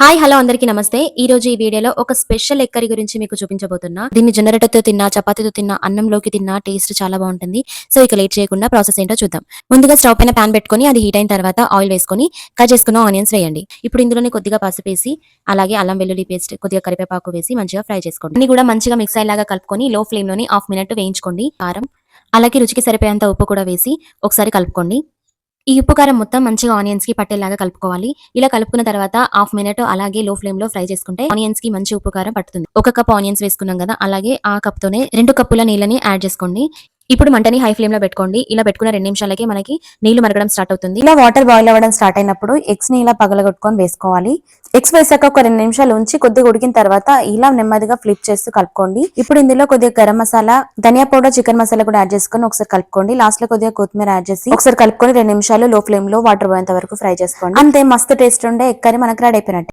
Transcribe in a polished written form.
Hi hello అందరికీ నమస్తే. ఈ రోజు ఈ వీడియోలో ఒక స్పెషల్ ఎగ్ కర్రీ గురించి మీకు చూపించబోతున్నా. దీన్ని జొన్న రొట్టెతో తిన్నా, చపాతీతో తిన్నా, అన్నంలోకి తిన్నా టేస్ట్ చాలా బాగుంటుంది. సో ఇక లేట్ చేయకుండా ప్రాసెస్ ఏంటో చూద్దాం. ముందుగా స్టవ్ పైన పాన్ పెట్టుకొని అది హీట్ అయిన తర్వాత ఆయిల్ వేసుకొని కట్ చేసుకున్న ఆనియన్స్ వేయండి. ఇప్పుడు ఇందులోనే కొద్దిగా పసుపు వేసి అలాగే అల్లం వెల్లుల్లి పేస్ట్, కొద్దిగా కరివేపాకు వేసి మంచిగా ఫ్రై చేసుకోండి. అన్ని కూడా మంచిగా మిక్స్ అయ్యేలాగా కలుపుకొని లో ఫ్లేమ్ లోని హాఫ్ మినిట్ వేయించుకోండి. కారం అలాగే రుచికి సరిపోయేంత ఉప్పు కూడా వేసి ఒకసారి కలుపుకోండి. ఈ ఉప్పు కారం మొత్తం మంచిగా ఆనియన్స్ కి పట్టేలాగా కలుపుకోవాలి. ఇలా కలుపుకున్న తర్వాత హాఫ్ మినిట్ అలాగే లో ఫ్లేమ్ లో ఫ్రై చేసుకుంటే ఆనియన్స్ కి మంచి ఉప్పు కారం పడుతుంది. ఒక కప్ ఆనియన్స్ వేసుకున్నాం కదా, అలాగే ఆ కప్ తోనే 2 కప్పుల నీళ్ళని యాడ్ చేసుకోండి. ఇప్పుడు మంటని హై ఫ్లేమ్ లో పెట్టుకోండి. ఇలా పెట్టుకున్న 2 నిమిషాలకి మనకి నీళ్లు మరగడం స్టార్ట్ అవుతుంది. ఇలా వాటర్ బాయిల్ అవ్వడం స్టార్ట్ అయినప్పుడు ఎగ్స్ ని ఇలా పగలగొట్టుకొని వేసుకోవాలి. ఎగ్స్ వేసాక ఒక 2 నిమిషాలు ఉంచి కొద్దిగా ఉడికిన తర్వాత ఇలా నెమ్మదిగా ఫ్లిప్ చేస్తూ కలుపుకోండి. ఇప్పుడు ఇందులో కొద్దిగా గరం మసాలా, ధనియా పౌడర్, చికెన్ మసాలా కూడా యాడ్ చేసుకొని ఒకసారి కలుపుకోండి. లాస్ట్ లో కొద్దిగా కొత్తిమీర యాడ్ చేసి ఒకసారి కలుపుకొని 2 నిమిషాలు లో ఫ్లేమ్ లో వాటర్ పోయేంత వరకు ఫ్రై చేసుకోండి. అంతే, మస్తు టేస్ట్ ఉండే ఎగ్ కర్రీ మనకు రెడీ అయిపోయినట్టు.